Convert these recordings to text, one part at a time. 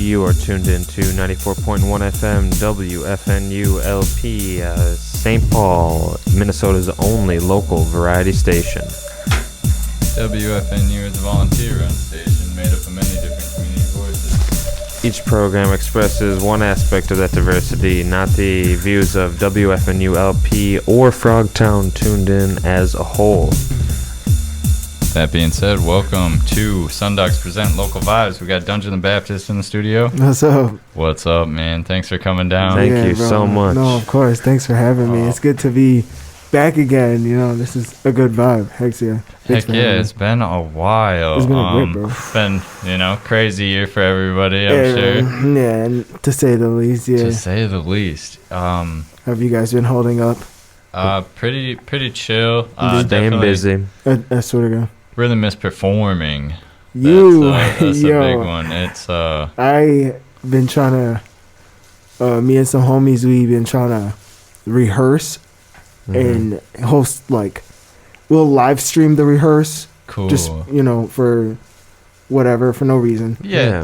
You are tuned into 94.1 FM wfnu-lp, St. Paul, Minnesota's only local variety station. WFNU is a volunteer-run station made up of many different community voices. Each program expresses one aspect of that diversity, not the views of WFNU-LP or Frogtown tuned in as a whole. That being said, welcome to SunDogs Present Local Vibes. We got Dungeon the Baptist in the studio. What's up? What's up, man? Thanks for coming down. Thank you so much. No, of course. Thanks for having me. It's good to be back again. You know, this is a good vibe. Heck yeah. Heck yeah, it's been a while. It's been a great, bro. It's been, crazy year for everybody, I'm sure. Yeah, to say the least, yeah. To say the least. Have you guys been holding up? Pretty chill. Staying busy. I swear to God. Really miss performing. That's a big one. It's I been trying to me and some homies, we've been trying to rehearse and host, like, we'll live stream the rehearse. Cool. Just, for whatever, for no reason. Yeah,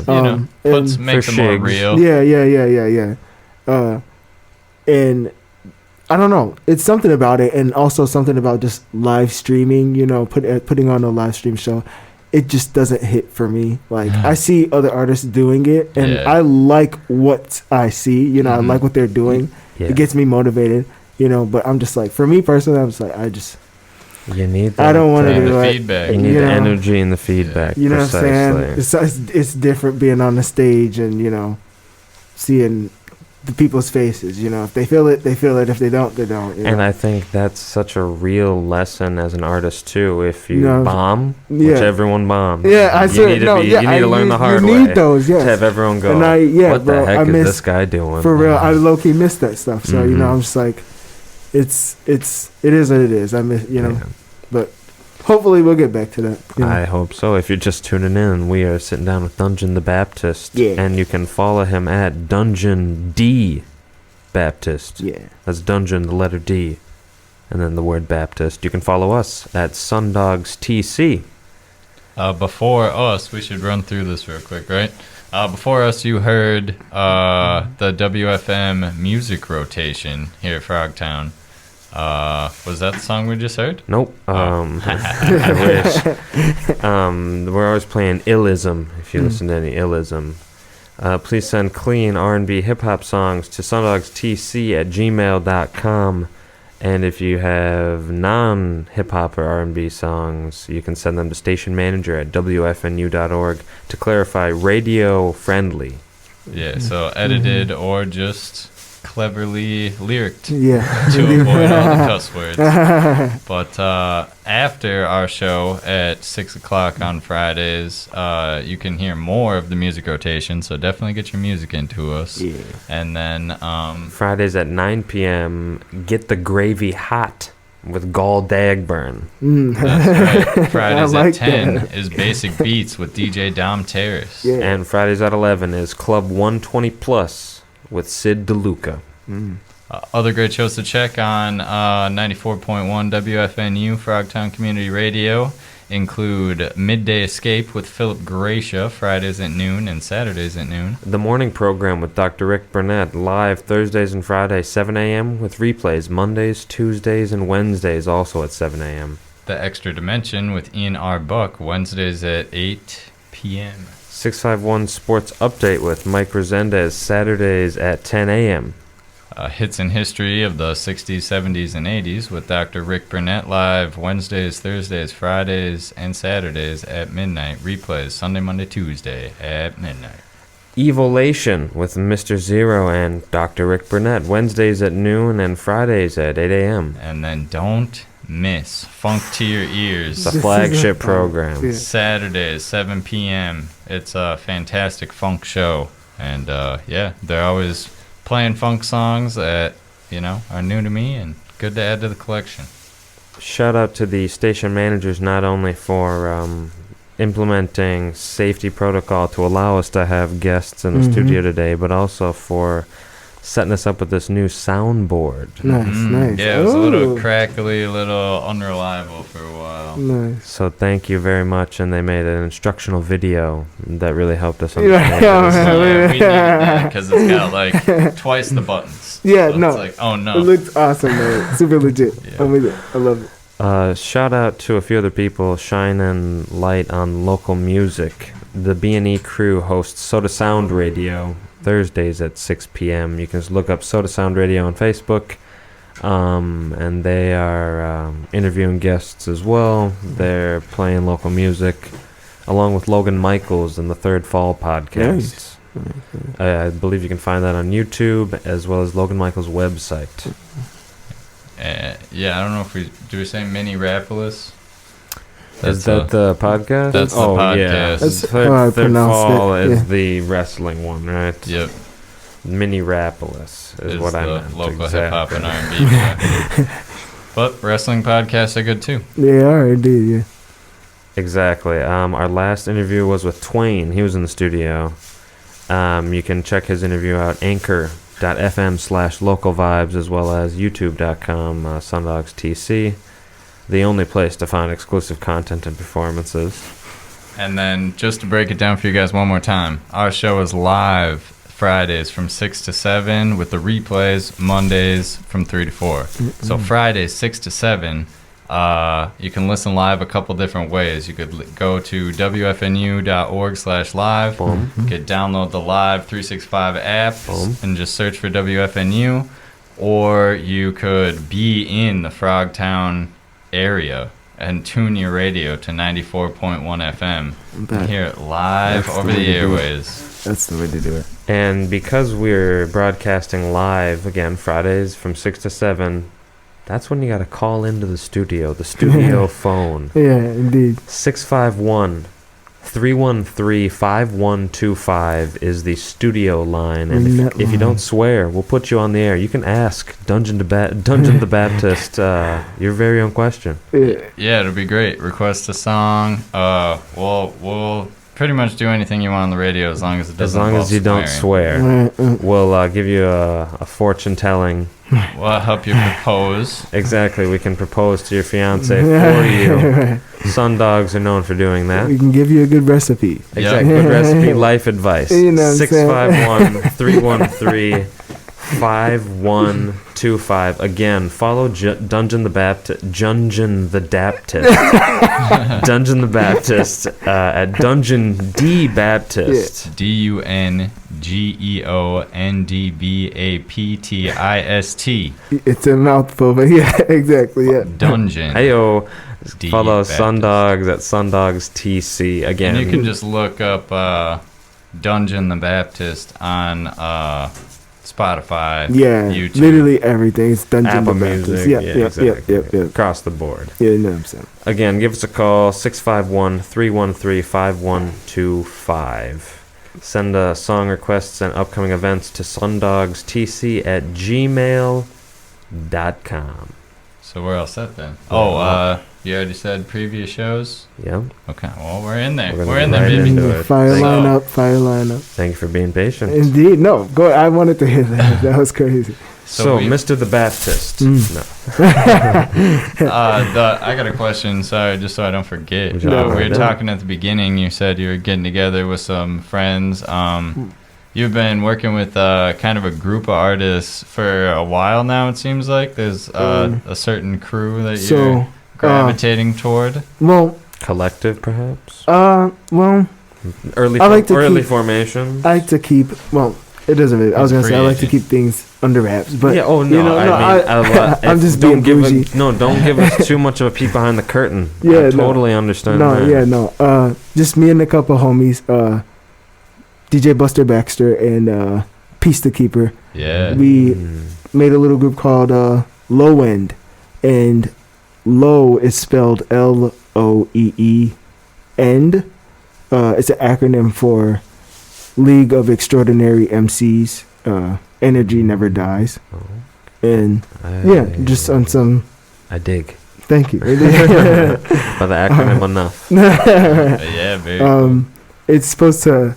makes it more real. Yeah. And I don't know. It's something about it, and also something about just live streaming, putting on a live stream show. It just doesn't hit for me. Like, I see other artists doing it, and I like what I see. I like what they're doing. Yeah. It gets me motivated, but I'm just like, for me personally, I'm just like, you need that. I don't want to do the like, feedback. You need the energy and the feedback. You know what I'm saying? It's different being on the stage and, seeing the people's faces. If they feel it, they feel it. If they don't, they don't. And I think that's such a real lesson as an artist too. If you bomb, which everyone bombs, you need to learn the hard way. You need those, yes. To have everyone go, what the heck is this guy doing? For real, I low-key miss that stuff. So I'm just like, it is what it is. I miss, but hopefully we'll get back to that. I hope so. If you're just tuning in, we are sitting down with Dungeon the Baptist. Yeah. And you can follow him at Dungeon D Baptist. Yeah. That's Dungeon, the letter D, and then the word Baptist. You can follow us at SunDogs TC. Before us, we should run through this real quick, right? Before us, you heard the WFM music rotation here at Frogtown. Was that the song we just heard? Nope. I wish. We're always playing Illism. If you listen to any Illism, please send clean R&B hip-hop songs to sundogstc@gmail.com. And if you have non-hip-hop or R&B songs, you can send them to station manager at wfnu.org. To clarify, radio friendly. Yeah, so edited or just cleverly lyriced to avoid all the cuss words. But after our show at 6 o'clock on Fridays, you can hear more of the music rotation, so definitely get your music into us. Yeah. And then Fridays at 9 p.m., Get the Gravy Hot with Gall Dagburn. That's right. Fridays at 10 is Basic Beats with DJ Dom Terrace. Yeah. And Fridays at 11 is Club 120 Plus with Sid DeLuca. Other great shows to check on 94.1 WFNU Frogtown Community Radio include Midday Escape with Philip Gracia, Fridays at noon and Saturdays at noon. The morning program with Dr. Rick Burnett, live Thursdays and Fridays, 7 a.m. with replays Mondays, Tuesdays, and Wednesdays, also at 7 a.m. The Extra Dimension with Ian R. Buck, Wednesdays at 8 p.m. 651 Sports Update with Mike Resendez, Saturdays at 10 a.m. Hits in History of the 60s, 70s, and 80s with Dr. Rick Burnett, live Wednesdays, Thursdays, Fridays, and Saturdays at midnight. Replays Sunday, Monday, Tuesday at midnight. Evolation with Mr. Zero and Dr. Rick Burnett, Wednesdays at noon and Fridays at 8 a.m. And then don't miss Funk to Your Ears. The flagship program. Saturdays, 7 p.m. It's a fantastic funk show. And, they're always playing funk songs that, are new to me and good to add to the collection. Shout out to the station managers not only for implementing safety protocol to allow us to have guests in the studio today, but also for setting us up with this new soundboard. Nice. Yeah, it was a little Ooh. crackly, a little unreliable for a while. Nice. So thank you very much, and they made an instructional video that really helped us Yeah, understand. yeah, it. So, yeah, we needed that because it's got like twice the buttons. Yeah, So no. It's like, oh It no. looks awesome, man. Super legit. Yeah. I'm with it. I love it. Shout out to a few other people shining light on local music. The B&E crew hosts Soda Sound Radio Thursdays at 6 p.m. You can just look up Soda Sound Radio on Facebook, and they are interviewing guests as well. They're playing local music, along with Logan Michaels and the Third Fall podcast. Nice. I believe you can find that on YouTube as well as Logan Michaels' website. Yeah, I don't know if do we say Mini Rapolis? Is that the podcast? That's the podcast. That's how I Third pronounce Fall it, is yeah. the wrestling one, right? Yep. Minneapolis is Is what I the meant. local exactly. hip hop and R&B. But wrestling podcasts are good too. They are indeed, yeah. Exactly. Our last interview was with Twain. He was in the studio. You can check his interview out, anchor.fm/local vibes, as well as youtube.com SunDogs TC. The only place to find exclusive content and performances. And then just to break it down for you guys one more time, our show is live Fridays from 6 to 7 with the replays Mondays from 3 to 4. So Fridays 6 to 7, you can listen live a couple different ways. You could go to wfnu.org/live. Boom. You could download the Live 365 app Boom. and just search for WFNU. Or you could be in the Frogtown area and tune your radio to 94.1 FM and hear it live That's over the the way to do it. airways. That's the way to do it. And because we're broadcasting live again Fridays from 6 to 7, that's when you got to call into the studio phone. Yeah, indeed. 651-313-5125 is the studio line, and if you don't swear, we'll put you on the air. You can ask Dungeon the Baptist your very own question. Yeah, it'll be great. Request a song. We'll pretty much do anything you want on the radio as long as it As doesn't long as you don't swearing. swear, we'll give you a fortune telling. We'll help you propose. Exactly, we can propose to your fiance for you. SunDogs are known for doing that. We can give you a good recipe. Exactly, good recipe, life advice. You know what I'm saying? 651-313-5125. Again, follow Dungeon the Baptist, Dungeon the Baptist at Dungeon D Baptist. DUNGEONDBAPTIST. It's a mouthful, but yeah, exactly, yeah. Dungeon. Heyo, D follow Baptist. SunDogs at SunDogs TC. Again, And you can just look up Dungeon the Baptist on Spotify, Yeah, YouTube. literally everything. It's Dungeon Apple the Baptist. Music. Yeah, Exactly. yeah. Across the board. Yeah, you know what I'm saying. Again, give us a call, 651-313-5125. Send song requests and upcoming events to sundogstc at gmail.com. So we're all set then. Yeah. You already said previous shows? Yeah. Okay, well, we're in there. We're gonna We're in get there, right baby. into it. Fire Thank- lineup, fire lineup. Thank you for being patient. Indeed, no, go. I wanted to hear that. That was crazy. So, we- Mr. the Baptist. Mm. No. I got a question, sorry, just so I don't forget. Would you like We to were write it talking at the beginning, you said you were getting together with some friends. You've been working with kind of a group of artists for a while now, it seems like. There's a certain crew that you're gravitating toward. Well, Collective, perhaps? well, Early, I like to early keep- formation? I like to keep. Well, it doesn't really. I was It's gonna say I like to creative. keep things under wraps, but yeah, oh no, you know, I'm just being bougie. Don't give us too much of a peek behind the curtain. Yeah, I no. totally understand No, that. yeah, no. Just me and a couple homies, DJ Buster Baxter and Peace the Keeper. Yeah. We made a little group called Low End, and Low is spelled Loee, End. It's an acronym for League of Extraordinary MCs. Energy never dies, Oh, and yeah, just on some. I dig. Thank you. By the acronym enough. Yeah, very cool. It's supposed to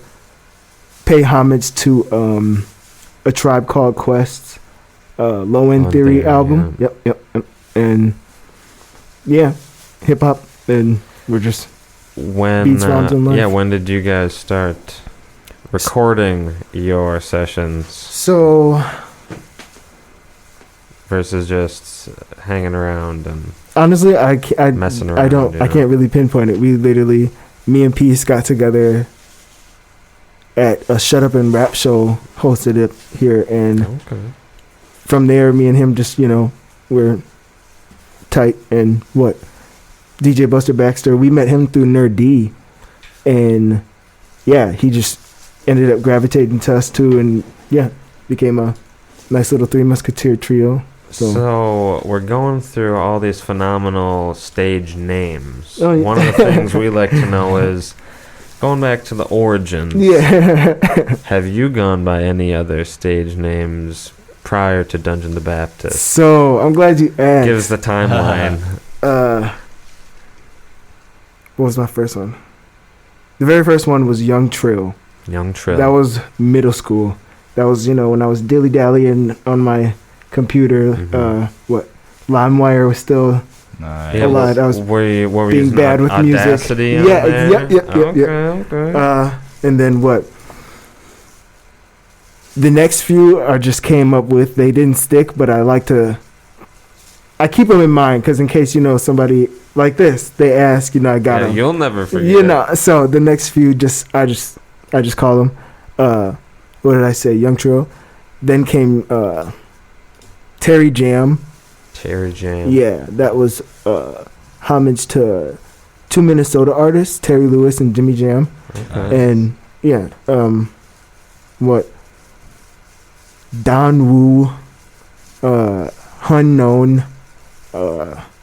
pay homage to A Tribe Called Quest's Low End Low End Theory Theory, album. Yep. And yeah, hip hop, and we're just When Beats, Rhymes, and Life. when did you guys start recording your sessions so. versus just hanging around and Honestly, messing I around? don't. I can't really pinpoint it. We literally, me and Peace got together at a Shut Up and Rap show hosted it here, and Okay. from there, me and him just we're tight. And what DJ Buster Baxter, we met him through Nerd D, and yeah, he just ended up gravitating to us too, and yeah, became a nice little Three Musketeer trio. So we're going through all these phenomenal stage names. Oh, yeah. One of the things we like to know is going back to the origins. Yeah. Have you gone by any other stage names prior to Dungeon the Baptist? So I'm glad you asked. Give us the timeline. What was my first one? The very first one was Young Trill. Young Trill. That was middle school. That was when I was dilly dallying on my computer. LimeWire was still Nice. a lot. I was were you being using bad with Audacity music. on there? Yeah. Okay. And then what? The next few I just came up with. They didn't stick, but I keep them in mind because in case somebody like this, they ask. I got them. You'll never forget. So the next few I just call them. What did I say? Young Trill. Then came Terry Jam. Terry Jam. Yeah, that was homage to two Minnesota artists, Terry Lewis and Jimmy Jam. Okay. And yeah, what? Don Woo, Unknown,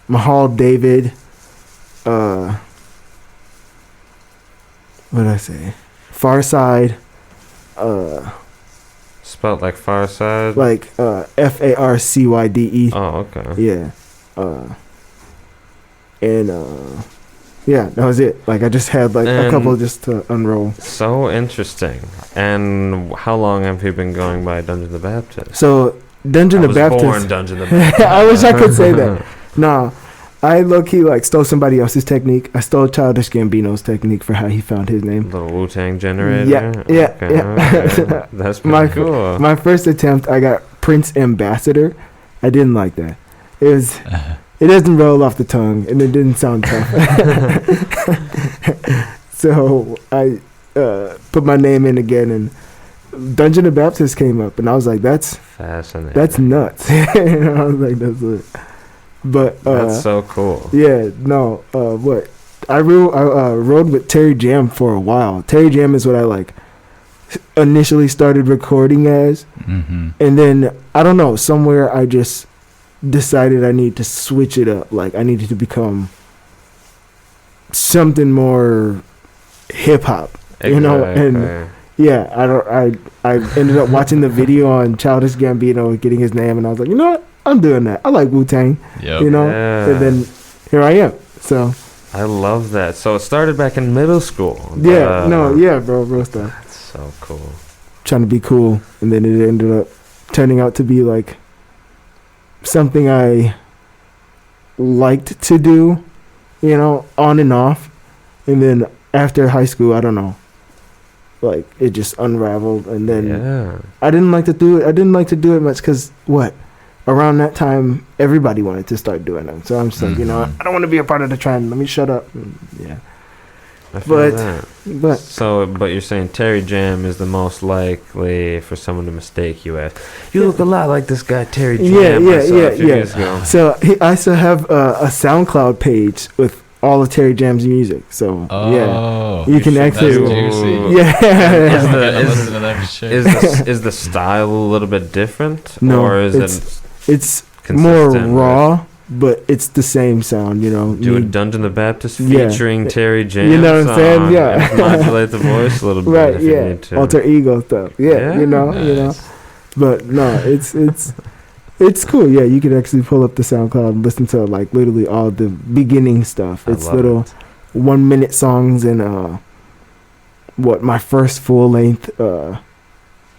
Mahal David, what did I say? Farside, Spelled like Far Side. like FARCYDE. Oh, okay. Yeah. And yeah, that was it. Like I just had a And- couple just to unroll. So interesting. And how long have you been going by Dungeon the Baptist? So Dungeon I the was born Baptist. Dungeon the Baptist. I wish I could say that. Nah, I low key stole somebody else's technique. I stole Childish Gambino's technique for how he found his name. Little Wu-Tang generator. Yeah. Okay. That's pretty cool. My first attempt, I got Prince Ambassador. I didn't like that. It doesn't roll off the tongue, and it didn't sound tough. So I put my name in again, and Dungeon the Baptist came up, and I was like, "That's Fascinating. nuts." And I was like, "That's it." But That's so cool. yeah, no. What I rode with Terry Jam for a while. Terry Jam is what I initially started recording as, Mm-hmm. and then I don't know, somewhere I just decided I need to switch it up. Like I needed to become something more hip hop, and yeah, I ended up watching the video on Childish Gambino getting his name, and I was like, you know what, I'm doing that. I like Wu-Tang, Yep. Yeah. and then here I am. So I love that. So it started back in middle school. yeah, bro stuff. That's so cool. Trying to be cool, and then it ended up turning out to be something I liked to do, on and off. And then after high school, I don't know, it just unraveled. And then Yeah. I didn't like to do it. I didn't like to do it much because around that time, everybody wanted to start doing them. So I'm just like, I don't want to be a part of the trend. Let me shut up. And yeah. I feel But- that. But But you're saying Terry Jam is the most likely for someone to mistake you as. You look a lot like this guy Terry Jam. Yeah, I saw a few years ago. so I still have a SoundCloud page with all of Terry Jam's music. So yeah. Oh, You can that's access- juicy. Yeah. I'm gonna listen to that shit. Is the style a little bit different? No, Or is it's it more consistent raw, but it's the same sound, Do a Dungeon the Baptist Yeah. featuring Terry Jam. You know what I'm saying? song Yeah. and modulate the voice a little bit Right, if you yeah. need to. Alter ego stuff. Yeah, you know. Nice. But no, it's cool. Yeah, you can actually pull up the SoundCloud and listen to literally all the beginning stuff. I It's love little it. 1 minute songs and my first full length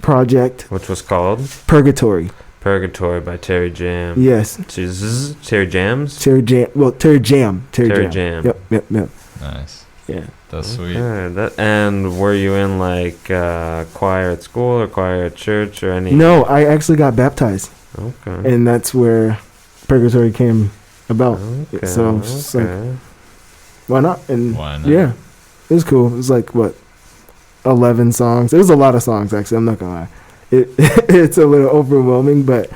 project, Which was called Purgatory. Purgatory by Terry Jam. Yes, Terry Jams? Terry Jam. Well, Terry Jam. Terry Jam. Yep. Nice. Yeah. That's sweet. And were you in like choir at school or choir at church or any? No, I actually got baptized, Okay. and that's where Purgatory came about. Okay. So it's just like, why not? And Why not? yeah, it was cool. It was like what, 11 songs. It was a lot of songs actually. I'm not gonna lie. It's a little overwhelming, but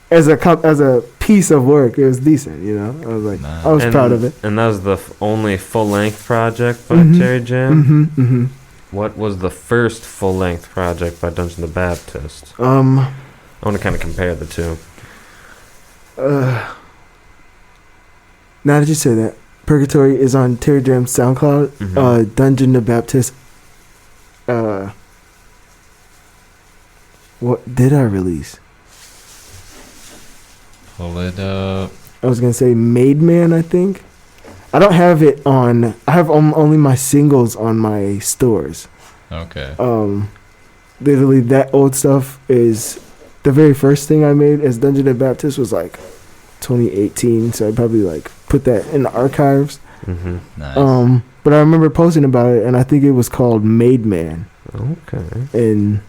as a piece of work, it was decent. You know, I was like, Nice. I was proud of it. And that was the only full length project by Mhm. Terry Jam. Mm-hmm. What was the first full length project by Dungeon the Baptist? I want to kind of compare the two. Now that you say that, Purgatory is on Terry Jam's SoundCloud. Mhm. Dungeon the Baptist. What did I release? Pull it up. I was gonna say Made Man. I think I don't have it on. I have only my singles on my stores. Okay. Literally that old stuff is the very first thing I made as Dungeon the Baptist was like 2018. So I probably like put that in the archives. Mm-hmm. Nice. But I remember posting about it, and I think it was called Made Man. Okay. And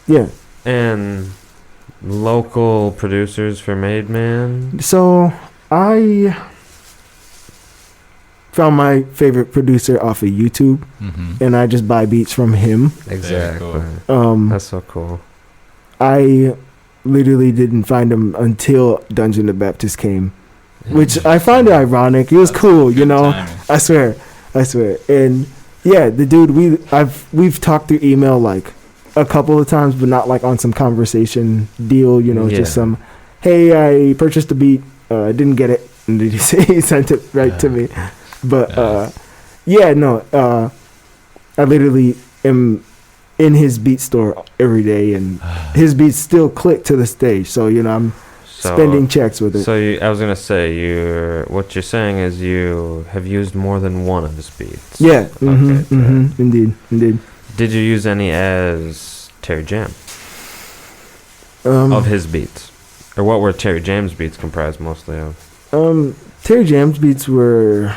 yeah. And local producers for Made Man. So I found my favorite producer off of YouTube, Mm-hmm. and I just buy beats from him. Exactly. cool. That's so cool. I literally didn't find him until Dungeon the Baptist came, which I find it ironic. It was That's cool, you good know. timing. I swear. And yeah, the dude we've talked through email like a couple of times, but not like on some conversation deal, you know, Yeah. just some, hey, I purchased a beat, I didn't get it, and he sent it right to me. But Nice. yeah, no, I literally am in his beat store every day, and his beats still click to this day. So you know, I'm spending checks with it. So I was gonna say what you're saying is you have used more than one of his beats. Yeah, Okay, indeed. Did you use any as Terry Jam Um, of his beats, or what were Terry Jam's beats comprised mostly of? Terry Jam's beats were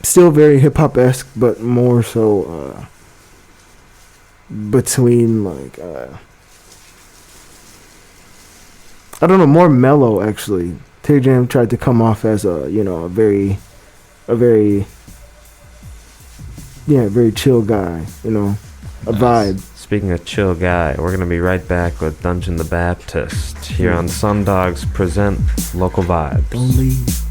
still very hip hop esque, but more so between like I don't know, more mellow actually. Terry Jam tried to come off as a very very chill guy, you know, a Nice. vibe. Speaking of chill guy, we're gonna be right back with Dungeon the Baptist here on SunDogs present Local Vibes. Don't leave.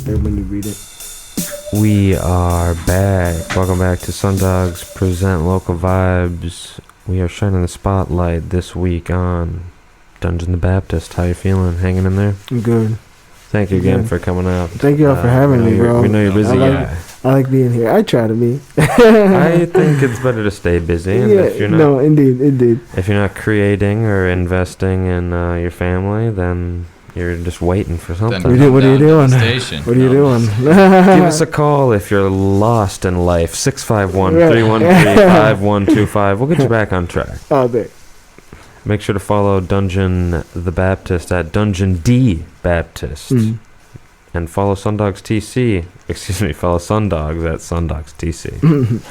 there when you read it. We are back. Welcome back to SunDogs Present Local Vibes. We are shining the spotlight this week on Dungeon the Baptist. How you feeling? Hanging in there? I'm good. Thank you again for coming out. Thank you all for having me, bro. We know you're busy. I like being here. I try to be. I think it's better to stay busy. And if you're not, no, indeed. If you're not creating or investing in your family, then you're just waiting for something. What are you doing? Station. What are you doing? Give us a call if you're lost in life. 651-313-5125. We'll get you back on track. Oh, there. Make sure to follow Dungeon the Baptist at Dungeon D Baptist. And follow SunDogs TC. Follow SunDogs at SunDogs TC.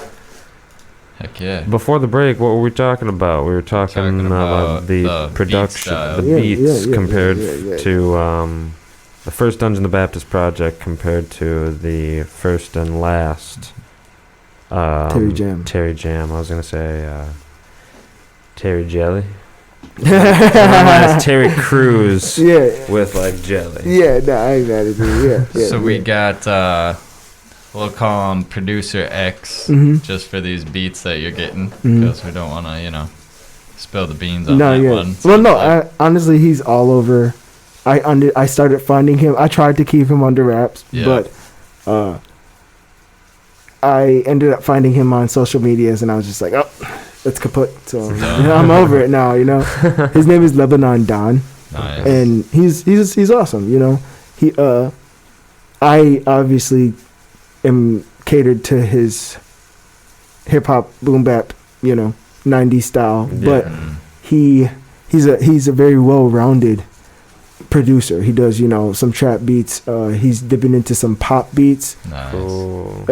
Heck yeah. Before the break, what were we talking about? We were talking about the production, beats compared to the first Dungeon the Baptist project compared to the first and last Terry Jam. I was going to say Terry Jelly. Terry Crews with like jelly. Yeah, no, I ain't mad at you. So we got we'll call him Producer X just for these beats that you're getting because we don't want to, spill the beans on that one. So well, no, honestly, he's all over. I started finding him. I tried to keep him under wraps, but I ended up finding him on social medias, and I was just like, oh, it's kaput. So I'm over it now. His name is Lebanon Don, and he's awesome. He I obviously am catered to his hip hop boom bap, 90s style, but he's a very well rounded producer. He does some trap beats. He's dipping into some pop beats. Nice. Cool.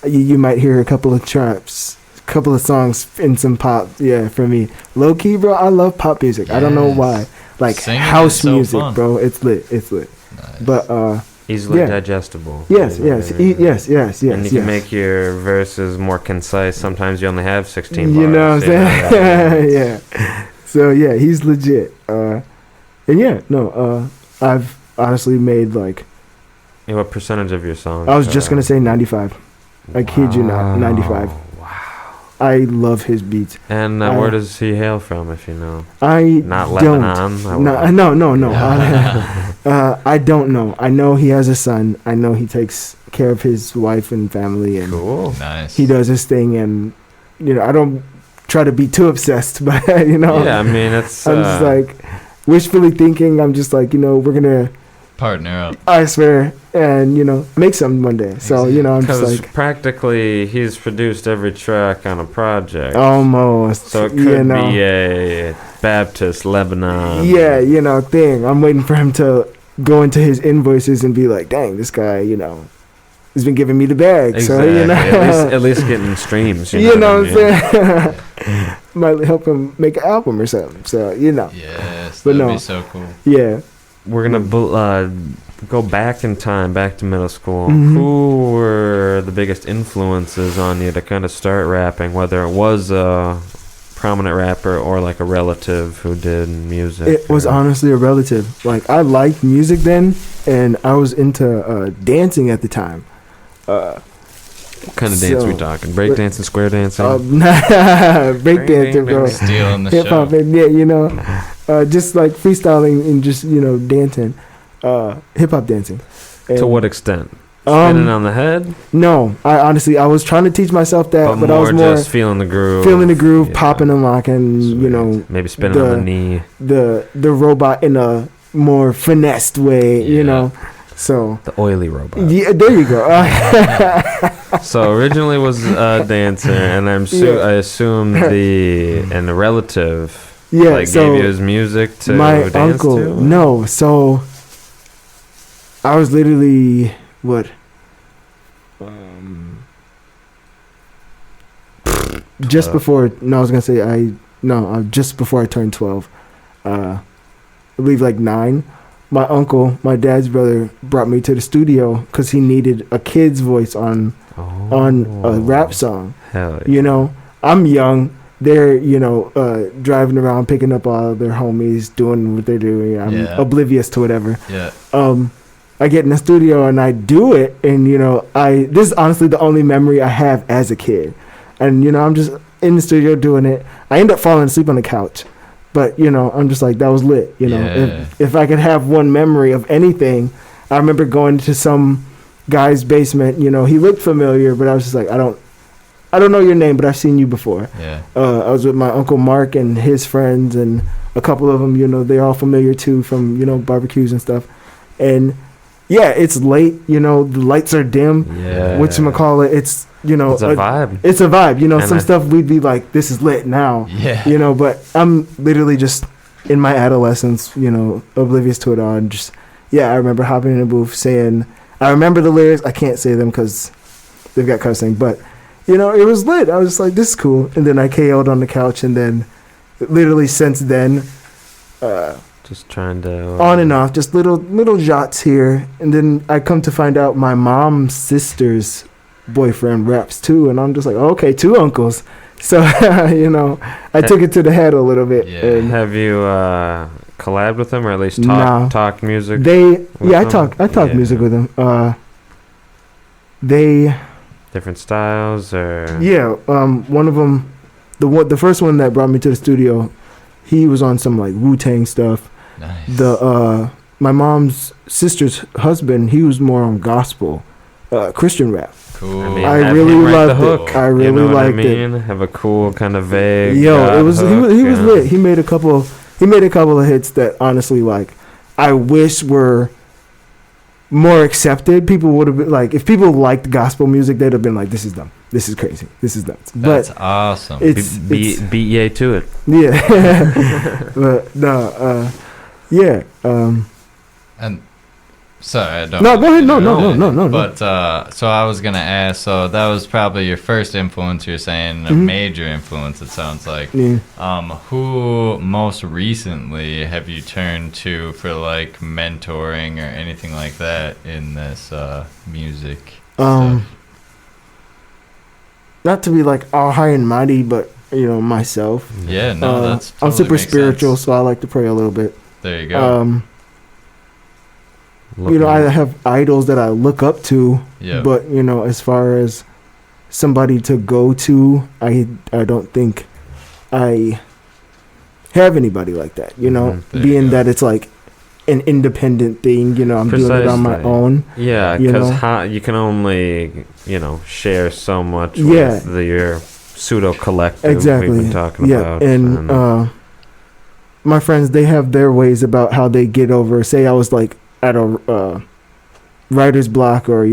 You might hear a couple of traps, a couple of songs in some pop. Yeah, for me, low key, bro. I love pop music. Yes. I don't know why. Like singing house music, fun. Bro. It's lit. Nice. But easily digestible. Yes. And you can make your verses more concise. Sometimes you only have 16 bars. You know what I'm saying? Yeah. So yeah, he's legit. I've honestly made like. What percentage of your songs? I was just gonna say 95. I kid you not, 95. Wow. I love his beats. And where does he hail from, if you know? Not Lebanon. No. I don't know. I know he has a son. I know he takes care of his wife and family, and cool. Nice. He does his thing, and I don't try to be too obsessed, but Yeah, I mean, it's. I'm just like wishfully thinking. I'm just like we're gonna partner up. I swear, and make something one day. So I'm just like practically he's produced every track on a project. Almost. So it could be a Baptist Lebanon. Yeah, thing. I'm waiting for him to go into his invoices and be like, dang, this guy, has been giving me the bag. Exactly. So at least getting streams. You know what I'm saying? Might help him make an album or something. So Yes, that'd be so cool. Yeah. We're gonna go back in time, back to middle school. Who were the biggest influences on you to kind of start rapping? Whether it was a prominent rapper or like a relative who did music. It was honestly a relative. Like I liked music then, and I was into dancing at the time. What kind of dance are we talking? Break dancing, square dancing? Break dancing, bro. Stealing the hip hop, and just like freestyling and just dancing, hip hop dancing. And, to what extent? Spinning on the head? No, I was trying to teach myself that, but I was more just feeling the groove, popping and locking. Sweet. Maybe spinning on the knee. The robot in a more finessed way, So the oily robot. Yeah, there you go. So originally was a dancer, and I assume the relative. Yeah, gave you his music to my dance uncle. to? No, so I was literally just before. No, I was gonna say just before I turned 12. I believe like 9. My uncle, my dad's brother, brought me to the studio because he needed a kid's voice on a rap song. Hell yeah. I'm young. They're driving around picking up all their homies, doing what they're doing. I'm oblivious to whatever. Yeah. I get in the studio and I do it, and this is honestly the only memory I have as a kid, and I'm just in the studio doing it. I end up falling asleep on the couch, but I'm just like, that was lit. If I could have one memory of anything, I remember going to some guy's basement. He looked familiar, but I was just like, I don't know your name, but I've seen you before. Yeah. I was with my Uncle Mark and his friends, and a couple of them, they're all familiar too from, barbecues and stuff. And yeah, it's late, the lights are dim. Yeah. Whatchamacallit, it's, it's a vibe. It's a vibe, And some stuff we'd be like, this is lit now. Yeah. But I'm literally just in my adolescence, oblivious to it all. And just, I remember hopping in the booth saying, I remember the lyrics. I can't say them because they've got cussing, but it was lit. I was just like, this is cool. And then I KO'd on the couch, and then literally since then, just trying to on and off, just little jots here. And then I come to find out my mom's sister's boyfriend raps too, and I'm just like, okay, two uncles. So I took it to the head a little bit. Yeah. And have you collabed with them, or at least No. talk music? I talk music with them. They Different styles, or one of them, the first one that brought me to the studio, he was on some like Wu-Tang stuff. Nice. My mom's sister's husband, he was more on gospel, Christian rap. Cool. I have really him write the loved hook. it. I really liked it. Have a cool kind of vague. It was hook, he was lit. He made a couple of hits that honestly, like, I wish were more accepted. People would have been like, if people liked gospel music, they'd have been like, this is dumb, this is crazy, this is nuts. That's But awesome. Beat yay to it. yeah. But no, And sorry, I don't. No, go ahead. No. But so I was gonna ask. So that was probably your first influence. You're saying a Mhm. major influence. It sounds like. Yeah. Who most recently have you turned to for like mentoring or anything like that in this music stuff? Not to be like all high and mighty, but myself. Yeah, no, that's. I'm Totally super makes spiritual, sense. so I like to pray a little bit. There you go. I have idols that I look up to, Yeah. but as far as somebody to go to, I don't think I have anybody like that. There you Being go. that it's like an independent thing. I'm doing it on my Precisely. own. Yeah, You because you can only share so much Yeah. with your pseudo collective Exactly. we've been talking Yeah, about. and my friends, they have their ways about how they get over. Say I was like at a writer's block, or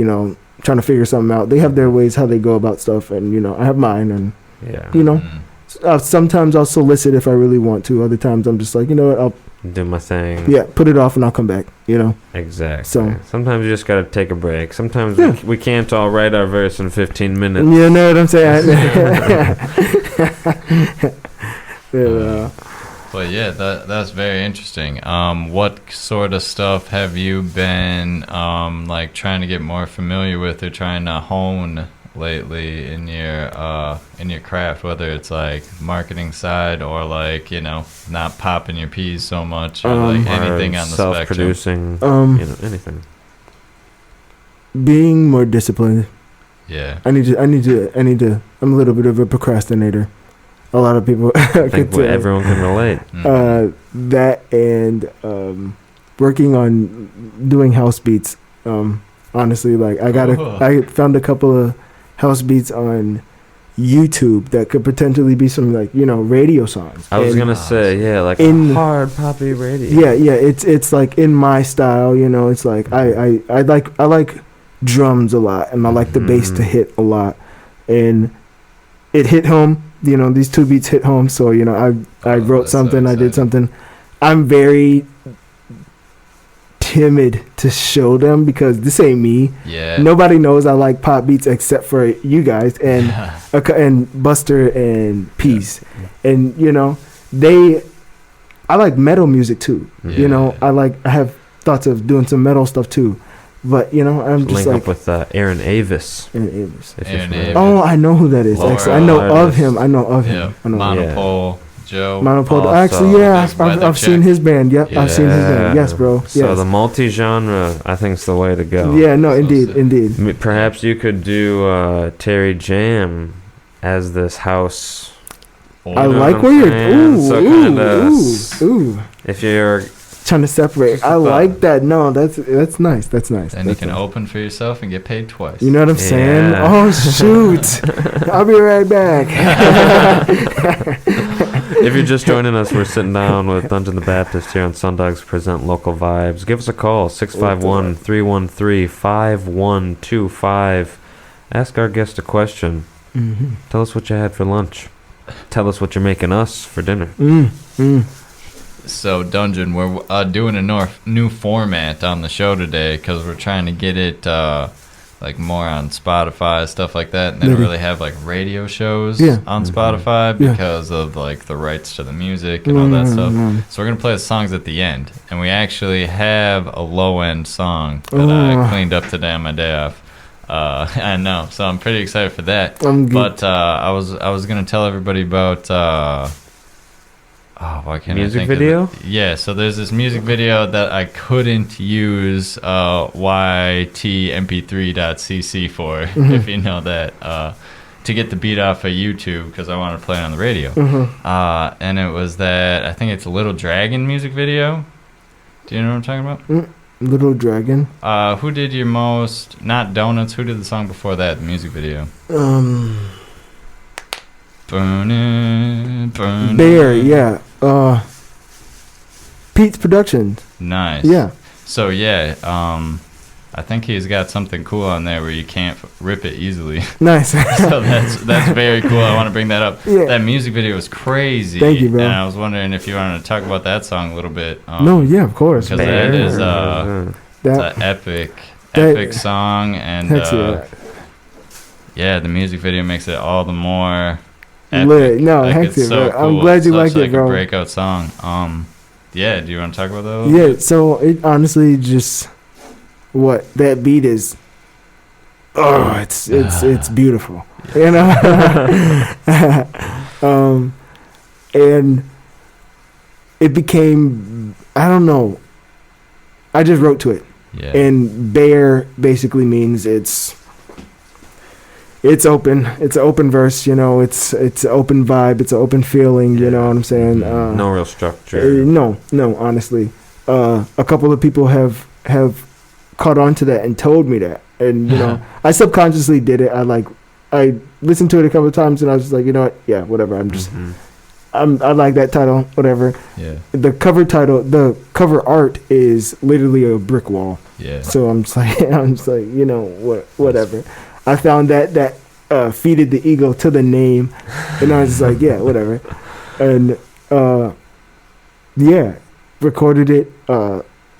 trying to figure something out. They have their ways how they go about stuff, and I have mine. And yeah, sometimes I'll solicit if I really want to. Other times I'm just like, I'll do my thing. put it off and I'll come back. Exactly. So- sometimes you just gotta take a break. Sometimes Yeah. we can't all write our verse in 15 minutes. You know what I'm saying? But yeah, that's very interesting. What sort of stuff have you been like trying to get more familiar with or trying to hone lately in your craft? Whether it's like marketing side or like not popping your peas so much, or like anything on the spectrum. self-producing, anything. Being more disciplined. Yeah. I need to. I'm a little bit of a procrastinator. A lot of people. I think everyone can relate. That and working on doing house beats. Honestly, like I found a couple of house beats on YouTube that could potentially be some like radio songs. I was And, gonna say like in- hard poppy radio. yeah, it's like in my style. It's like I like drums a lot, and I like the bass to hit a lot, and it hit home. These two beats hit home. So I wrote that's so something, I did exciting. something. I'm very timid to show them because this ain't me. Yeah. Nobody knows I like pop beats except for you guys and Buster and Peace. And I like metal music too. Yeah. I have thoughts of doing some metal stuff too. But I'm just Link like up with Aaron Avis. Aaron Avis. if you're Aaron familiar. Avis. Oh, I know who that is. Laura Actually, I know of artist. him. I know of him. Yeah. I know. Monopole. Joe. Monopole. Also, Actually, yeah, This Weather I've seen Check. his band. Yep, I've seen his band. Yes, bro. Yes. So the multi-genre, I think, is the way to go. Yeah, no, So indeed, sick. indeed. Perhaps you could do Terry Jam as this house. I You know like what where I'm you're. saying? Ooh, So ooh, kinda ooh. If you're Trying to separate. I like that. No, that's nice. That's nice. Then you That's can nice. open for yourself and get paid twice. You know what I'm saying? Yeah. Oh shoot! I'll be right back. If you're just joining us, we're sitting down with Dungeon the Baptist here on SunDogs Present Local Vibes. Give us a call, 651-313-5125. Ask our guest a question. Mm-hmm. Tell us what you had for lunch. Tell us what you're making us for dinner. So, Dungeon, we're doing a new format on the show today because we're trying to get it like more on Spotify, stuff like that. And they don't really have like radio shows on Spotify because of like the rights to the music and all that stuff. So we're going to play the songs at the end. And we actually have a low-end song that I cleaned up today on my day off. I know, so I'm pretty excited for that. But I was going to tell everybody about... why can't music I think video? of it? Yeah, so there's this music video that I couldn't use ytmp3.cc for, if you know that, to get the beat off of YouTube because I wanted to play it on the radio. And it was that, I think it's a Little Dragon music video. Do you know what I'm talking about? Little Dragon. Who did your most, not Donuts, who did the song before that, the music video? Burning. Bear, yeah. Pete's Productions. Nice. Yeah. So I think he's got something cool on there where you can't rip it easily. Nice. So that's very cool. I want to bring that up. Yeah. That music video is crazy. Thank you, bro. And I was wondering if you wanted to talk about that song a little bit. No, yeah, of course. Because that is it's an epic song, and the music video makes it all the more epic. Lit. No, like, heck it's yeah, so bro. cool. I'm glad you Such, like it, bro. A breakout song. Yeah. Do you want to talk about that? A little Yeah. bit? So it honestly just what that beat is. Oh, it's beautiful. You know. And it became, I don't know. I just wrote to it. Yeah. And bear basically means it's open. It's an open verse, you know. It's an open vibe. It's an open feeling. You know what I'm saying? No real structure. No. Honestly, a couple of people have caught on to that and told me that, and you know, I subconsciously did it. I listened to it a couple of times, and I was just like, you know what? Yeah, whatever. I'm just. I like that title. Whatever. Yeah. The cover art is literally a brick wall. Yeah. So I'm just like, you know, whatever. I found that feeded the ego to the name, and I was just like, yeah, whatever. And recorded it,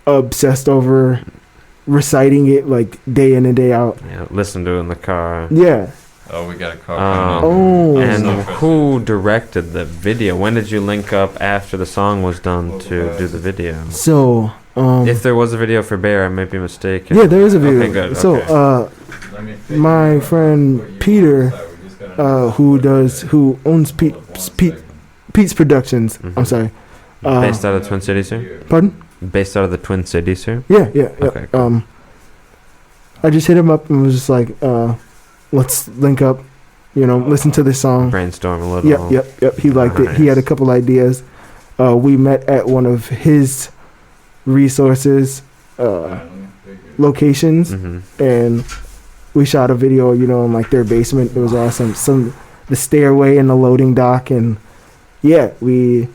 obsessed over reciting it like day in and day out. Yeah, listen to it in the car. Yeah. Oh, we got a call. And who directed the video? When did you link up after the song was done to do the video? So, if there was a video for Bear, I might be mistaken. Yeah, there is a video. Okay, good. So, my friend Peter, who owns Pete's Productions. I'm sorry. Based out of Twin Cities here? Pardon? Based out of the Twin Cities here? Yeah. Okay, cool. I just hit him up and was just like, let's link up, you know, listen to this song. Brainstorm a little. Yep. He liked it. He had a couple ideas. We met at one of his resources locations, and we shot a video, you know, in like their basement. It was awesome. The stairway and the loading dock, and we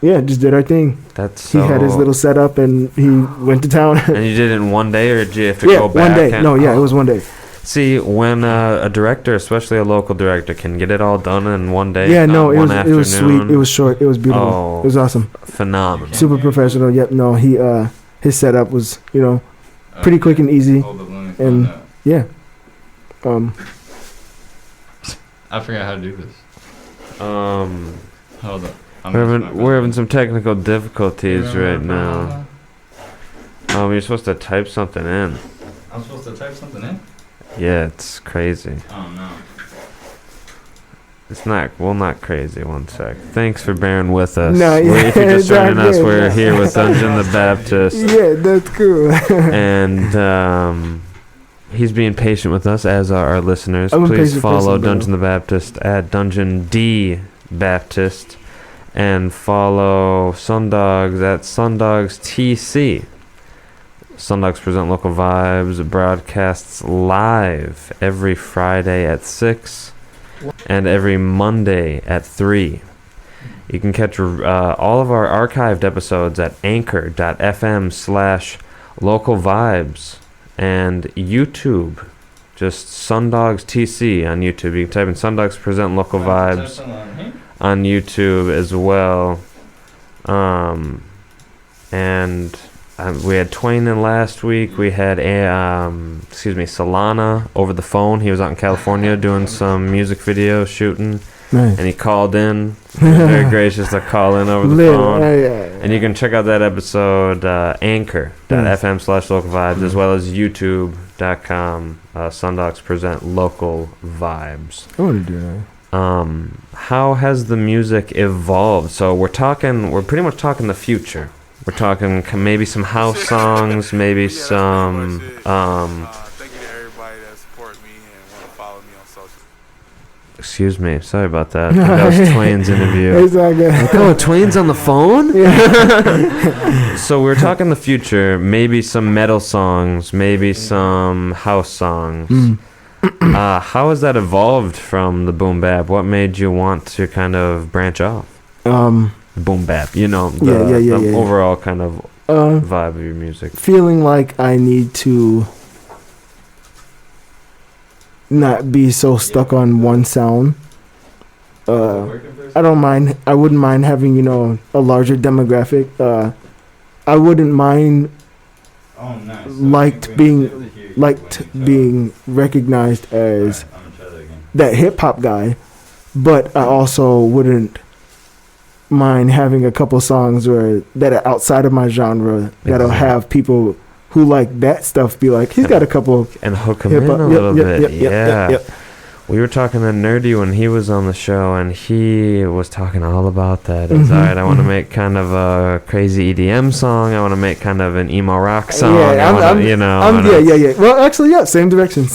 just did our thing. He had his little setup, and he went to town. And you did it in one day, or did you have to go back? One day. It was one day. See, when a director, especially a local director, can get it all done in one day. Yeah, no, it was sweet. It was short. It was beautiful. Oh, it was awesome. Phenomenal. Super professional. Yep. No, his setup was, you know, pretty quick and easy. And yeah. I forgot how to do this. Hold up. We're having some technical difficulties right now. You're supposed to type something in. I'm supposed to type something in? Yeah, it's crazy. Oh no. It's not, well, not crazy. One sec. Thanks for bearing with us. No, yeah, If you're just joining us, exactly. we're here with Dungeon the Baptist. Yeah, that's cool. And he's being patient with us, as are our listeners. I'm a Please patient follow person, bro. Dungeon the Baptist at Dungeon D Baptist. And follow SunDogs at SunDogs TC. SunDogs present local vibes. It broadcasts live every Friday at 6 and every Monday at 3. You can catch all of our archived episodes at anchor.fm/local vibes and YouTube. Just SunDogs TC on YouTube. You can type in SunDogs present local vibes on YouTube as well. And we had Twain in last week. We had Solana over the phone. He was out in California doing some music video shooting, Nice. and he called in. He was very gracious to call in over the phone. And you can check out that episode anchor.fm/local vibes as well as youtube.com. SunDogs present local vibes. I want to do that. How has the music evolved? So we're pretty much talking the future. We're talking maybe some house songs, maybe some thank you to everybody that support me and want to follow me on social. excuse me, sorry about that. I think that was Twain's interview. It's all good. Oh, Twain's on the phone? So we're talking the future, maybe some metal songs, maybe some house songs. How has that evolved from the boom bap? What made you want to kind of branch off? Boom bap, the overall kind of vibe of your music. Feeling like I need to not be so stuck on one sound. I don't mind. I wouldn't mind having a larger demographic. I wouldn't mind liked being recognized as that hip hop guy, but I also wouldn't mind having a couple songs that are outside of my genre that'll have people who like that stuff be like, he's got a couple and hook him in a little bit. Yeah. We were talking to Nerdy when he was on the show, and he was talking all about that. It's all right, I want to make kind of a crazy EDM song. I want to make kind of an emo rock song. Yeah. Well, actually, same direction.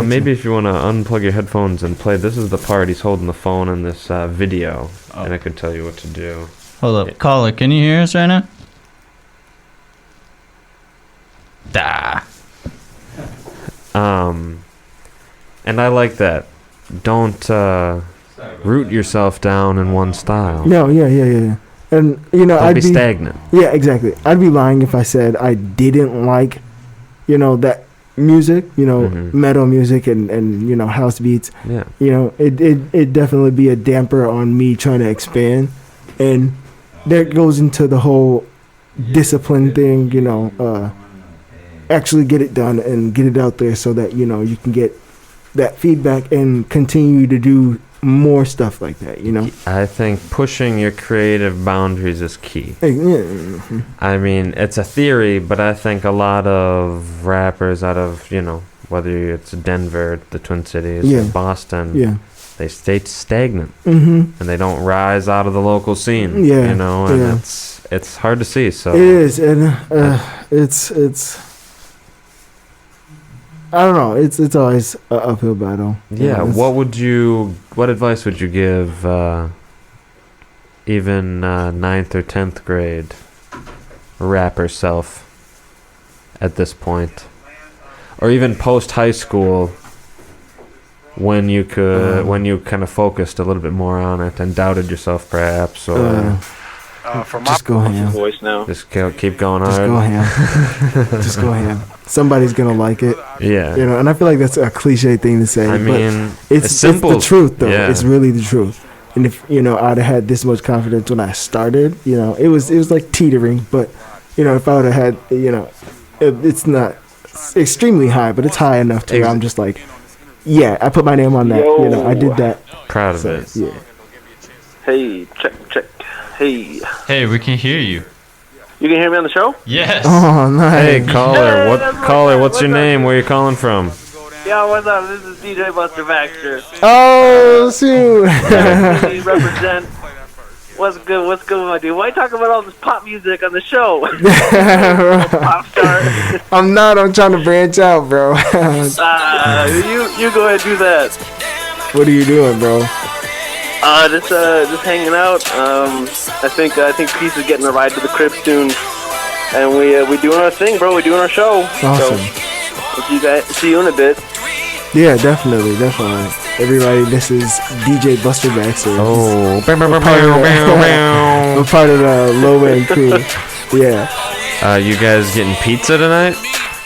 Maybe if you want to unplug your headphones and play, this is the part he's holding the phone in this video, and I could tell you what to do. Hold up. Caller, can you hear us right now? And I like that. Don't root yourself down in one style. No, yeah. And Don't I'd be stagnant. Yeah, exactly. I'd be lying if I said I didn't like, that music, metal music and house beats. Yeah. It definitely be a damper on me trying to expand, and there goes into the whole discipline thing. Actually get it done and get it out there so that you can get that feedback and continue to do more stuff like that. I think pushing your creative boundaries is key. Yeah. I mean, it's a theory, but I think a lot of rappers out of, whether it's Denver, the Twin Cities, or Boston, they stay stagnant, and they don't rise out of the local scene. And it's hard to see. So it is, and it's I don't know. It's always an uphill battle. Yeah. What advice would you give even 9th or 10th grade rapper self at this point, or even post high school when you kind of focused a little bit more on it and doubted yourself, perhaps, or just go ham. Voice now. Just keep going Just hard. go ham. Just go ham. Somebody's gonna like it. Yeah. And I feel like that's a cliche thing to say. I mean, but it's simple. It's the truth, though. Yeah. It's really the truth. And if I'd have had this much confidence when I started, it was like teetering. But if I would have had, it's not extremely high, but it's high enough to where I'm just like, yeah, I put my name on that. I did that. Proud of it. Yeah. Hey, check. Hey. Hey, we can hear you. You can hear me on the show? Yes. Oh, nice. Hey, caller. What's your name? Where you calling from? Yo, what's up? This is DJ Buster Baxter. Oh shoot! We represent. What's good? What's good with my dude? Why you talking about all this pop music on the show? Pop star. I'm not. I'm trying to branch out, bro. You go ahead and do that. What are you doing, bro? Just hanging out. I think Peace is getting a ride to the crib soon, and we doing our thing, bro. We doing our show. Awesome. So, see you in a bit. Yeah, definitely. Everybody, this is DJ Buster Baxter. Oh, I'm part of the low end crew. Yeah. You guys getting pizza tonight?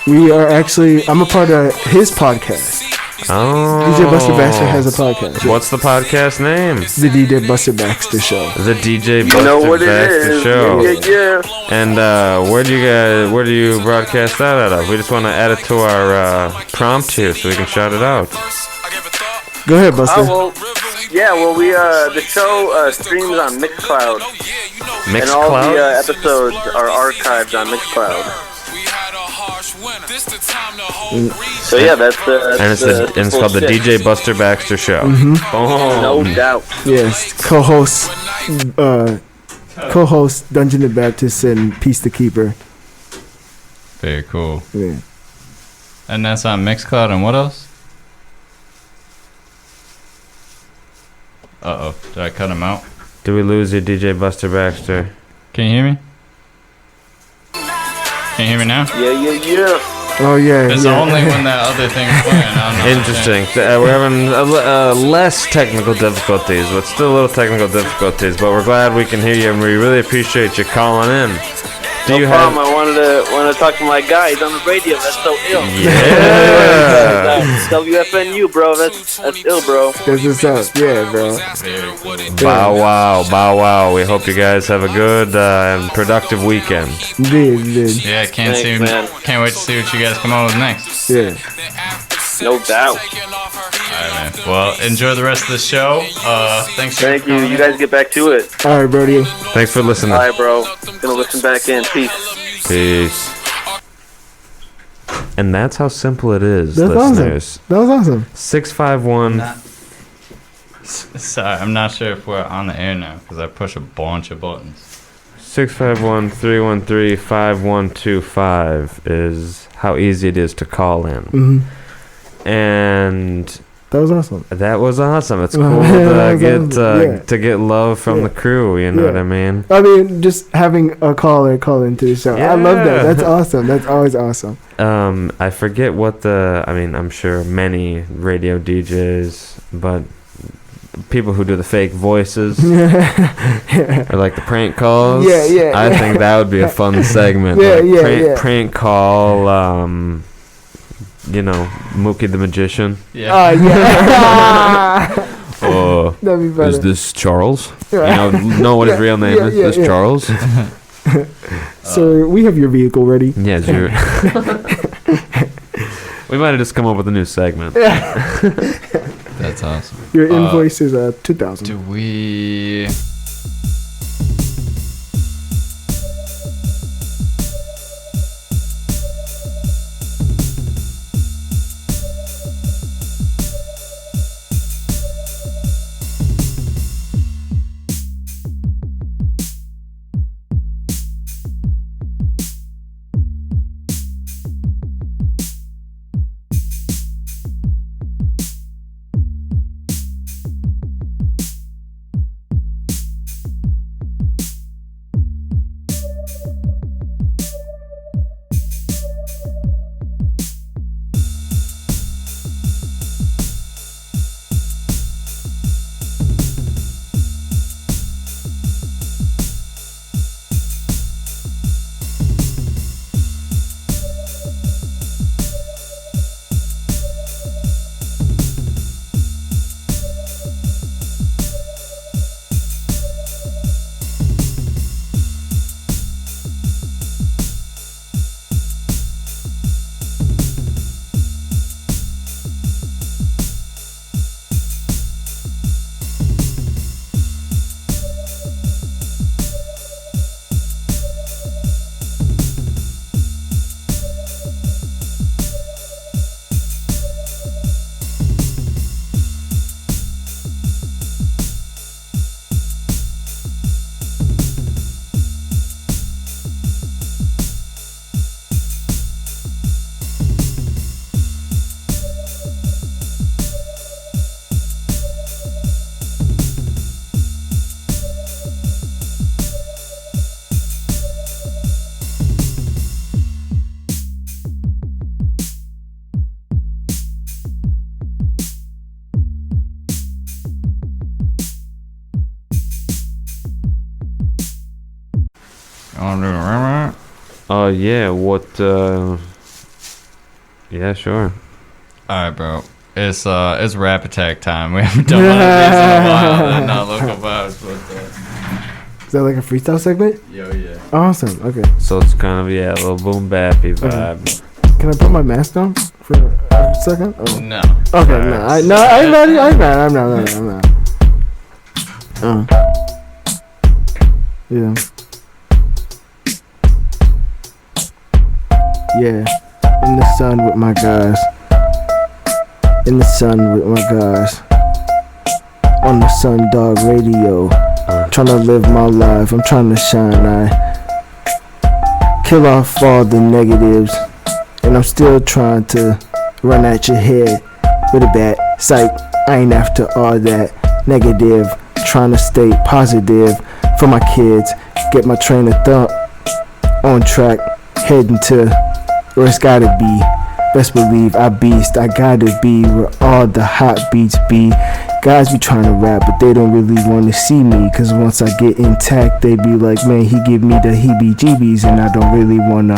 We are actually. I'm a part of his podcast. Oh. DJ Buster Baxter has a podcast. Yeah. What's the podcast name? The DJ Buster Baxter Show. The DJ You know Buster what it Baxter is. Show. Yeah. And where do you broadcast that out of? We just want to add it to our prompt here so we can shout it out. Go ahead, Buster. We the show streams on Mixcloud. And all the episodes are archived on Mixcloud. So yeah, that's it's called the DJ Buster Baxter Show. Mm-hmm. Oh, no doubt. Yes, co-host Dungeon the Baptist and Peace the Keeper. Very cool. Yeah. And that's on Mixcloud and what else? Uh-oh. Did I cut him out? Do we lose you, DJ Buster Baxter? Can you hear me? Can you hear me now? Yeah. Oh yeah. It's only when that other thing's playing. Interesting. We're having less technical difficulties, but still a little technical difficulties. But we're glad we can hear you, and we really appreciate you calling in. No problem. I wanted to talk to my guy. He's on the radio. That's so ill. Yeah. WFNU, bro. That's ill, bro. That's what's up. Yeah, bro. Bow wow. We hope you guys have a good and productive weekend. Indeed. Yeah, can't wait to see what you guys come up with next. Yeah. No doubt. Alright, man. Well, enjoy the rest of the show. Thanks. Thank you. You guys get back to it. All right, Brody. Thanks for listening. All right, bro. Gonna listen back in. Peace. And that's how simple it is, That's listeners. awesome. That was awesome. 651. Sorry, I'm not sure if we're on the air now because I push a bunch of buttons. 651-313-5125 is how easy it is to call in. Mm-hmm. And that was awesome. That was awesome. It's cool to get love from the crew. You know what I mean? I mean, just having a caller call into the show. Yeah. I love that. That's awesome. That's always awesome. I forget what I'm sure many radio DJs, but people who do the fake voices or like the prank calls. Yeah. I think that would be a fun segment. Prank call. Mookie the Magician. Yeah. That'd be better. Is this Charles? Know what his real name is. This Charles. So we have your vehicle ready. Yeah, sure. We might have just come up with a new segment. That's awesome. Your invoice is $2,000. Do we? wanna do a Oh yeah, what? Yeah, sure. All right, bro. It's Rap Attack time. We haven't done one of these in a while. They're not local vibes, but Is that like a freestyle segment? yo, yeah. Awesome. Okay. So it's kind of a little boom bappy vibe. Can I put my mask on for a second? Oh. No. Okay. No. I'm not. Yeah. Yeah. In the sun with my guys. In the sun with my guys. On the SunDog radio. Trying to live my life. I'm trying to shine. I kill off all the negatives. And I'm still trying to run at your head with a bat. Psych, I ain't after all that negative. Trying to stay positive for my kids. Get my train of thought on track. Heading to where it's gotta be. Best believe I beast. I gotta be where all the hot beats be. Guys be trying to rap, but they don't really want to see me. Cause once I get intact, they be like, man, he give me the heebie-jeebies. And I don't really wanna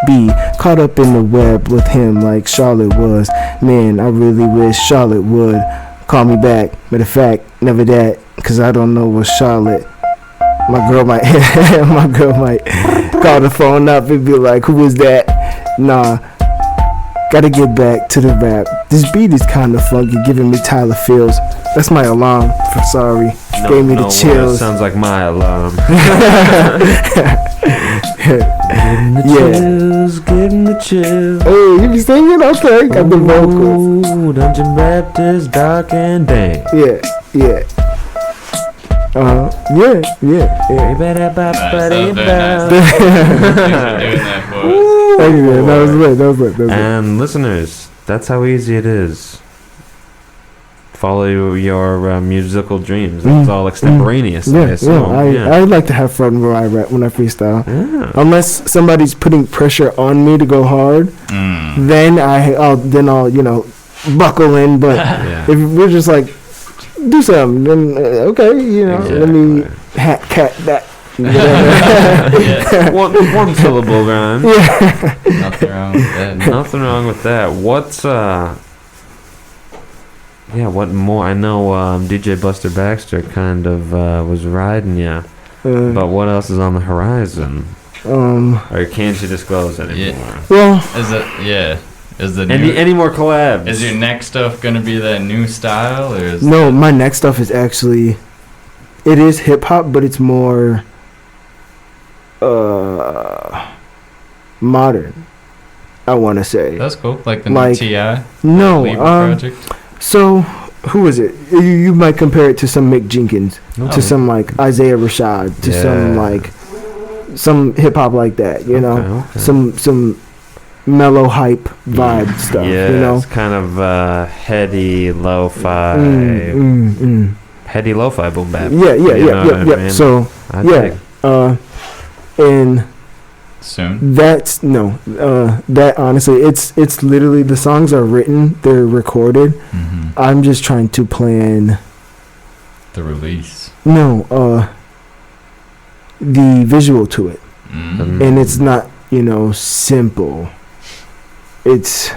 be caught up in the web with him like Charlotte was. Man, I really wish Charlotte would call me back. Matter of fact, never that. Cause I don't know what Charlotte. My girl might call the phone up and be like, who is that? Nah. Gotta get back to the rap. This beat is kinda funky, giving me Tyler Fields. That's my alarm for sorry. Gave me the chills. Sounds like my alarm. Getting the chills. Hey, you be singing? Okay, got the vocals. Ooh, Dungeon Baptist, dark and dank. Yeah. Yeah. You better bop, buddy, bop. Thank you, man. That was lit. And listeners, that's how easy it is. Follow your musical dreams. It's all extemporaneous. I like to have fun when I rap, when I freestyle. Yeah. Unless somebody's putting pressure on me to go hard, then I'll buckle in. But if we're just like, do something, then okay, let me cat that. One syllable rhyme. Yeah. Nothing wrong with that. Nothing wrong with that. What more? I know DJ Buster Baxter kind of was riding ya. But what else is on the horizon? Or can't you disclose anymore? Well, Is the any more collabs? Is your next stuff gonna be that new style, or is no? My next stuff is actually, it is hip hop, but it's more modern. I want to say. That's cool. Like the new T.I. No. Project. So who is it? You might compare it to some Mick Jenkins, to some like Isaiah Rashad, to some hip hop like that. Okay. Some mellow hype vibe stuff. Yeah, it's kind of heady lo-fi. Heady lo-fi boom bap. Yeah. So and soon. That honestly, it's literally, the songs are written, they're recorded. I'm just trying to plan the release. No, the visual to it, and it's not simple. It's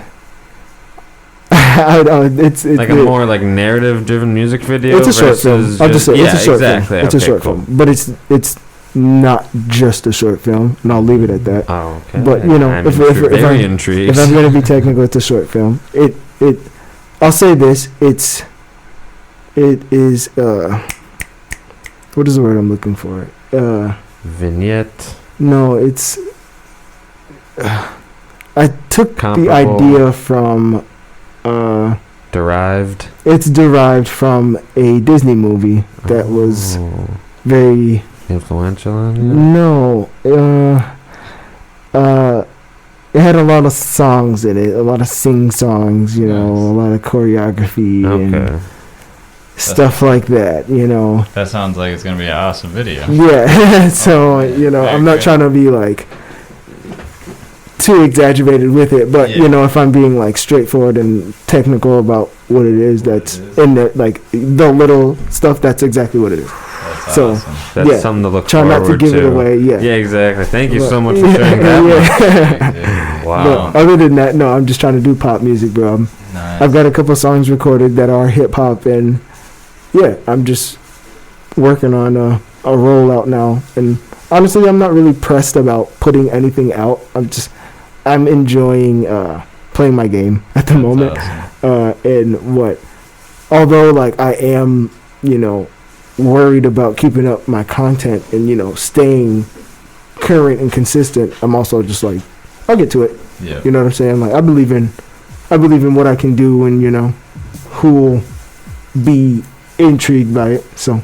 it's like a more like narrative-driven music video. It's a short film. I'll just say it's a short film. It's a short film, but it's not just a short film, and I'll leave it at that. Oh, okay. But if I'm going to be technical, it's a short film. I'll say this. It is what is the word I'm looking for? Vignette. No, it's. I took the idea from. Derived. It's derived from a Disney movie that was very influential on you? No. It had a lot of songs in it, a lot of sing songs, a lot of choreography and stuff like that, That sounds like it's going to be an awesome video. Yeah. So, I'm not trying to be like too exaggerated with it, but if I'm being like straightforward and technical about what it is, that's in there, like the little stuff, that's exactly what it is. That's So awesome. That's something to look try forward not to give it away. Yeah. Yeah, exactly. Thank you so But- much for sharing that one. yeah. Wow. But other than that, no, I'm just trying to do pop music, bro. Nice. I've got a couple songs recorded that are hip hop, and yeah, I'm just working on a rollout now. And honestly, I'm not really pressed about putting anything out. I'm enjoying playing my game at the moment. Awesome. Although like I am, worried about keeping up my content and staying current and consistent, I'm also just like, I'll get to it. Yeah. You know what I'm saying? Like I believe in what I can do, and who will be intrigued by it. So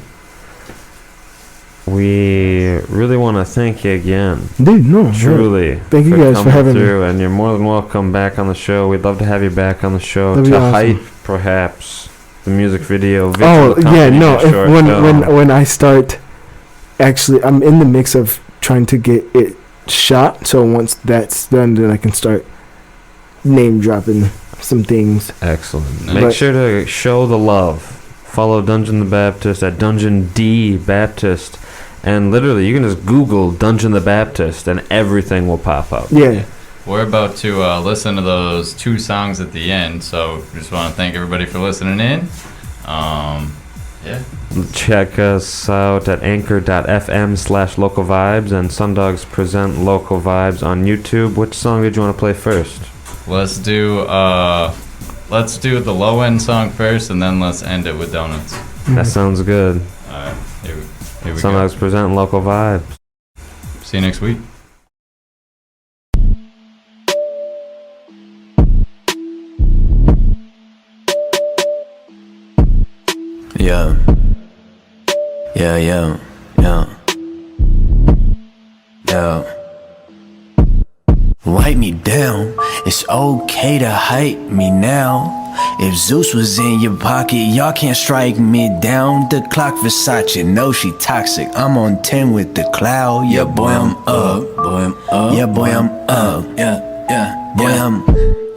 We really want to thank you again. dude, no, Truly. Thank you guys for coming having me. through, and you're more than welcome back on the show. We'd love to have you back on the show That'd be to awesome. hype, perhaps, the music video. Oh visual yeah, accompanying no. your short If film. when I start, actually, I'm in the mix of trying to get it shot. So once that's done, then I can start name dropping some things. Excellent. But- Make sure to show the love. Follow Dungeon the Baptist at Dungeon D Baptist. And literally, you can just Google Dungeon the Baptist and everything will pop up. Yeah. We're about to listen to those 2 songs at the end, so just want to thank everybody for listening in. Yeah. Check us out at anchor.fm/local vibes and SunDogs present local vibes on YouTube. Which song did you want to play first? Let's do the low end song first, and then let's end it with donuts. That sounds good. All right. Here we go. SunDogs present local vibes. See you next week. Yeah. Yeah, yeah, yeah. Yeah. Write me down. It's okay to hype me now. If Zeus was in your pocket, y'all can't strike me down. The clock Versace, no, she toxic. I'm on 10 with the cloud. Yeah, boy, I'm up. Boy, I'm up. Yeah, boy, I'm up. Yeah, yeah, boy, I'm.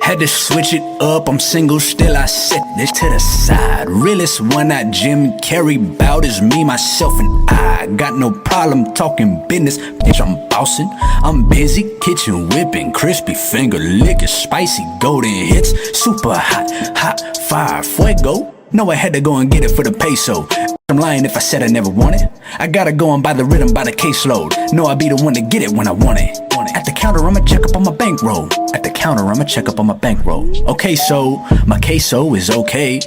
Had to switch it up, I'm single, still I set this to the side. Realest one I Jim Carrey bout is me, myself, and I. Got no problem talking business, bitch, I'm bossing. I'm busy, kitchen whipping, crispy finger licking, spicy golden hits, super hot, hot fire, fuego. No, I had to go and get it for the peso. I'm lying if I said I never want it. I gotta go on by the rhythm, by the caseload. No, I be the one to get it when I want it. At the counter, I'ma check up on my bankroll. At the counter, I'ma check up on my bankroll. Okay, so my queso is okay.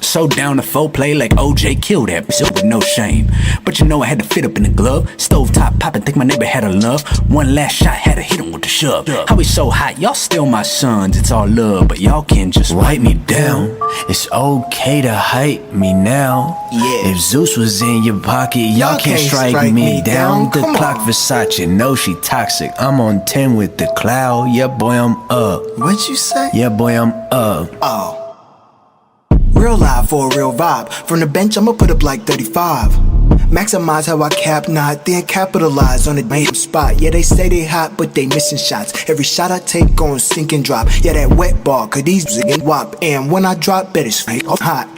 So down to foreplay like OJ killed that bitch with no shame. But you know I had to fit up in the glove. Stove top poppin', think my neighbor had a love. One last shot, had to hit him with the shove. How we so hot, y'all still my sons. It's all love, but y'all can just write me down. It's okay to hype me now. Yeah. If Zeus was in your pocket, y'all can't strike me down. The clock Versace, no, she toxic. I'm on 10 with the cloud. Yeah, boy, I'm up. What'd you say? Yeah, boy, I'm up. Oh. Real live for a real vibe. From the bench, I'ma put up like 35. Maximize how I cap, not then capitalize on the main spot. Yeah, they say they hot, but they missing shots. Every shot I take gon' sink and drop. Yeah, that wet ball, cause these get wop. And when I drop, bet it's hot.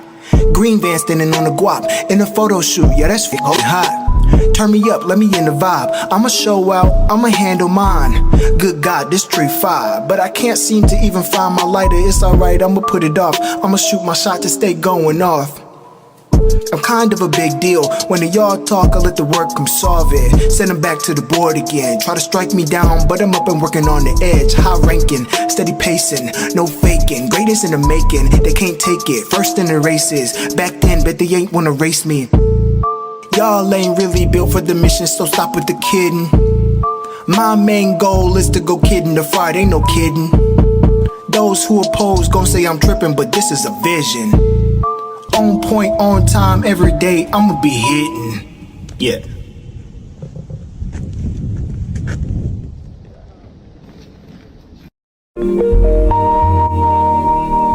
Green van standing on the guap in a photo shoot. Yeah, that's hot. Turn me up, let me in the vibe. I'ma show out, I'ma handle mine. Good God, this tree fire, but I can't seem to even find my lighter. It's alright, I'ma put it off. I'ma shoot my shot to stay going off. I'm kind of a big deal. When the y'all talk, I let the work come solve it. Send them back to the board again. Try to strike me down, but I'm up and working on the edge. High ranking, steady pacing, no faking. Greatest in the making, they can't take it. First in the races, back then, bet they ain't wanna race me. Y'all ain't really built for the mission, so stop with the kidding. My main goal is to go kidding the fight, ain't no kidding. Those who oppose gon' say I'm tripping, but this is a vision. On point, on time, every day, I'ma be hitting. Yeah.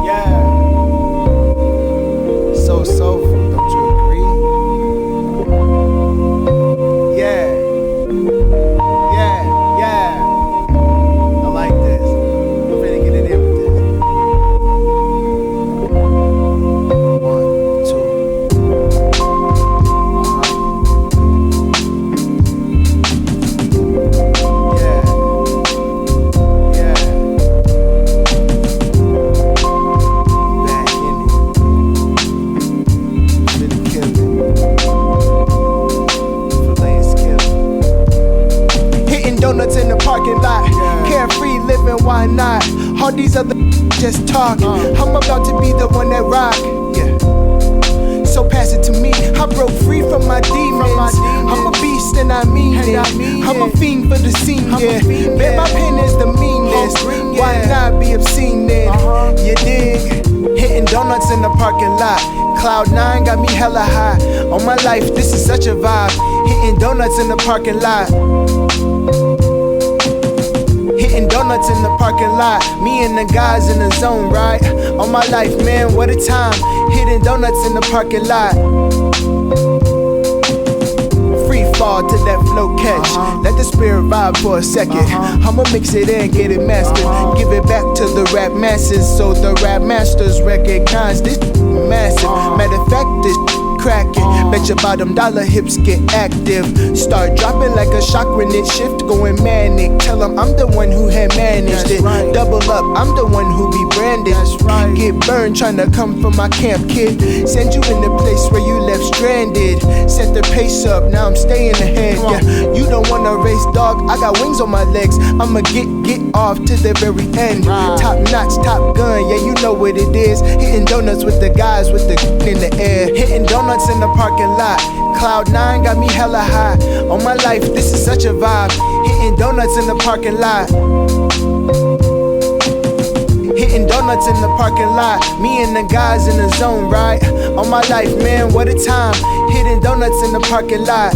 Yeah. So soulful, don't you agree? Yeah. Yeah, yeah. I like this. I'm ready to get it in with this. 1, 2. donuts in the parking lot. Carefree living, why not? All these other just talking. I'm about to be the one that rock. Yeah. So pass it to me. I broke free from my demons. I'm a beast and I mean it. I'm a fiend for the scene, yeah. Bet my pen is the meanest. Why not be obscene then? You dig? Hitting donuts in the parking lot. Cloud 9 got me hella high. On my life, this is such a vibe. Hitting donuts in the parking lot. Hitting donuts in the parking lot. Me and the guys in the zone, right? On my life, man, what a time. Hitting donuts in the parking lot. Free fall to that flow catch. Let the spirit vibe for a second. I'ma mix it in, get it mastered. Give it back to the rap masses so the rap masters recognize this massive. Matter of fact, this cracking. Bet your bottom dollar hips get active. Start dropping like a shock grenade. Shift going manic. Tell them I'm the one who had managed it. Double up, I'm the one who be branded. Get burned trying to come from my camp, kid. Send you in the place where you left stranded. Set the pace up, now I'm staying ahead. Yeah, you don't wanna race, dog. I got wings on my legs. I'ma get off to the very end. Top notch, top gun. Yeah, you know what it is. Hitting donuts with the guys with the in the air. Hitting donuts in the parking lot. Cloud 9 got me hella high. On my life, this is such a vibe. Hitting donuts in the parking lot. Hitting donuts in the parking lot. Me and the guys in the zone, right? On my life, man, what a time. Hitting donuts in the parking lot.